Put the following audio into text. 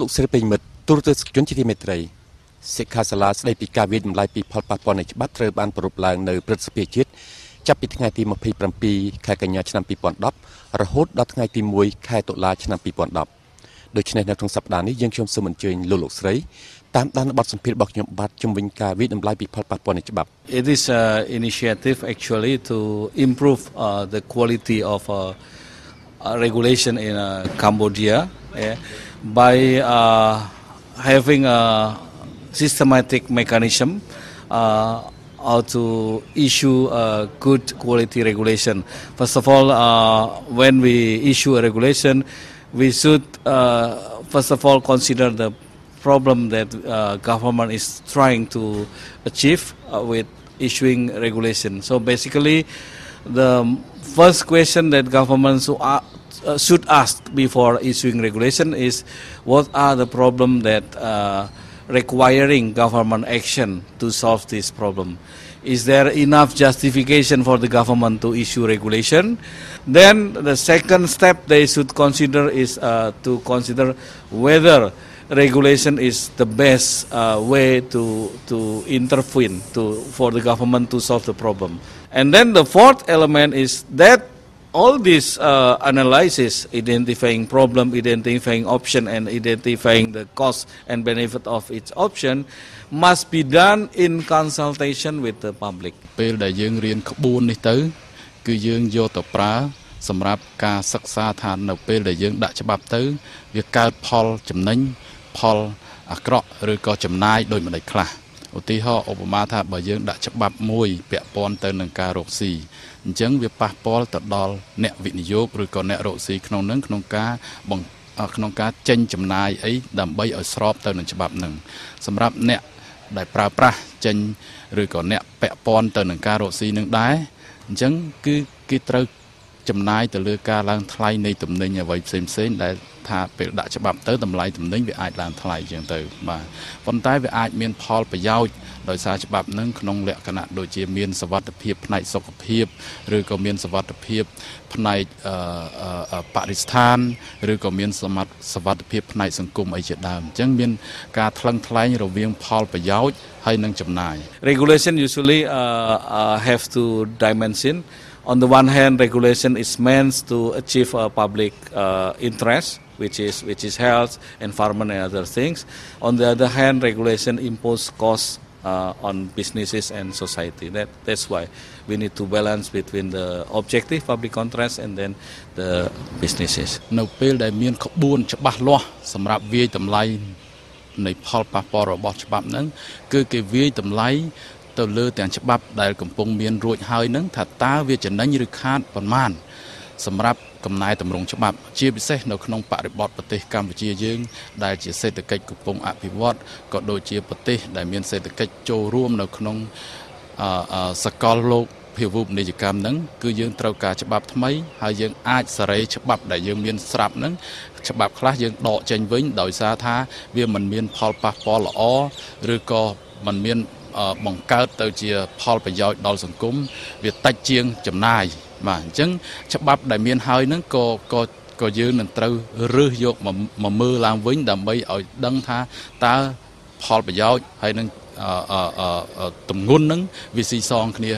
លោកស្រីពេញមិត្តទូរទស្សន៍ជនជាតិមេត្រីសិក្ខាសាលាស្ដីពីការវិតម្លៃពីផលប៉ះពាល់នៃច្បាប់ត្រូវបានប្រារព្ធឡើងនៅព្រឹទ្ធសភាជាតិចាប់ពីថ្ងៃទី27ខែកញ្ញាឆ្នាំ2010រហូតដល់ថ្ងៃទី1ខែតុលាឆ្នាំ2010ដូច្នេះនៅក្នុងសប្តាហ៍នេះយើងខ្ញុំសូមអញ្ជើញលោកស្រីតាមដានបទសម្ភាសន៍របស់ខ្ញុំបាទជំវិញការវិតម្លៃពីផលប៉ះពាល់នៃច្បាប់ It is an initiative actually to improve the quality of regulation in Cambodia by having a systematic mechanism how to issue a good quality regulation. First of all, when we issue a regulation, we should first of all consider the problem that government is trying to achieve with issuing regulation. So basically, the first question that government should ask before issuing regulation is what are the problems that requiring government action to solve this problem. Is there enough justification for the government to issue regulation? Then the second step they should consider is to consider whether regulation is the best way to intervene for the government to solve the problem. And then the fourth element is that all this analysis, identifying problem, identifying option, and identifying the cost and benefit of each option must be done in consultation with the public. ពេលដែលយើងរៀនក្បួននេះទៅគឺយើងយកទៅប្រើសម្រាប់ការសិក្សាថានៅពេលដែលយើងដាក់ច្បាប់ទៅវាកើតផលចំណេញផលអាក្រក់ឬក៏ចំណាយដោយមិនដាច់ខ្លះឧទាហរណ៍ឧបមាថាបើយើងដាក់ច្បាប់មួយពាក់ព័ន្ធទៅនឹងការរកស៊ីអញ្ចឹងវាប៉ះពាល់ទៅដល់អ្នកវិនិយោគឬក៏អ្នករកស៊ីក្នុងនឹងក្នុងការចេញចំណាយអីដើម្បីឲ្យស្របទៅនឹងច្បាប់នឹងសម្រាប់អ្នកដែលប្រើប្រាស់ចេញឬក៏អ្នកពាក់ព័ន្ធទៅនឹងការរកស៊ីនឹងដែរអញ្ចឹងគឺគេត្រូវចំណាយទៅលើការឡើងថ្លៃនៃទំនិញអ្វីផ្សេងៗដែលថាពេលដាក់ច្បាប់ទៅតម្លៃទំនិញវាអាចឡើងថ្លៃជាងទៅបាទប៉ុន្តែវាអាចមានផលប្រយោជន៍ដោយសារច្បាប់នឹងក្នុងលក្ខណៈដូចជាមានសុវត្ថិភាពផ្នែកសុខភាពឬក៏មានសុវត្ថិភាពផ្នែកបរិស្ថានឬក៏មានសុវត្ថិភាពផ្នែកសង្គមអីជាដើមអញ្ចឹងមានការថ្លឹងថ្លែងរវាងផលប្រយោជន៍ហើយនិងចំណាយ Regulation usually have two dimensions. On the one hand, regulation is meant to achieve a public interest, which is health, environment, and other things. On the other hand, regulation impose costs on businesses and society. That's why we need to balance between the objective public interest and then the businesses. នៅពេលដែលមានក្បួនច្បាស់លាស់សម្រាប់វាយតម្លៃនៃផលប៉ះពាល់របស់ច្បាប់ហ្នឹងគឺគេវាយតម្លៃទៅលើទាំងច្បាប់ដែលកំពុងមានរួចហើយនឹងថាតើវាចំណេញឬខាតប៉ុន្មានសម្រាប់កំណែតម្រង់ច្បាប់ជាពិសេសនៅក្នុងបរិបទប្រទេសកម្ពុជាយើងដែលជាសេដ្ឋកិច្ចកំពុងអភិវឌ្ឍក៏ដូចជាប្រទេសដែលមានសេដ្ឋកិច្ចចូលរួមនៅក្នុងសកលលោកភាវូបនីយកម្មហ្នឹងគឺយើងត្រូវការច្បាប់ថ្មីហើយយើងអាចសេរីច្បាប់ដែលយើងមានស្រាប់ហ្នឹងច្បាប់ខ្លះយើងដកចេញវិញដោយសារថាវាមិនមានផលប៉ះពាល់ល្អឬក៏មិនមានបង្កើតទៅជាផលប្រយោជន៍ដល់សង្គមវាតិចជាងចំណាយបាទអញ្ចឹងច្បាប់ដែលមានហើយហ្នឹងក៏យើងនឹងត្រូវរើសយកមកមើលឡើងវិញដើម្បីឲ្យដឹងថាតើផលប្រយោជន៍ហើយនឹងទម្ងន់ហ្នឹងវាស៊ីសងគ្នា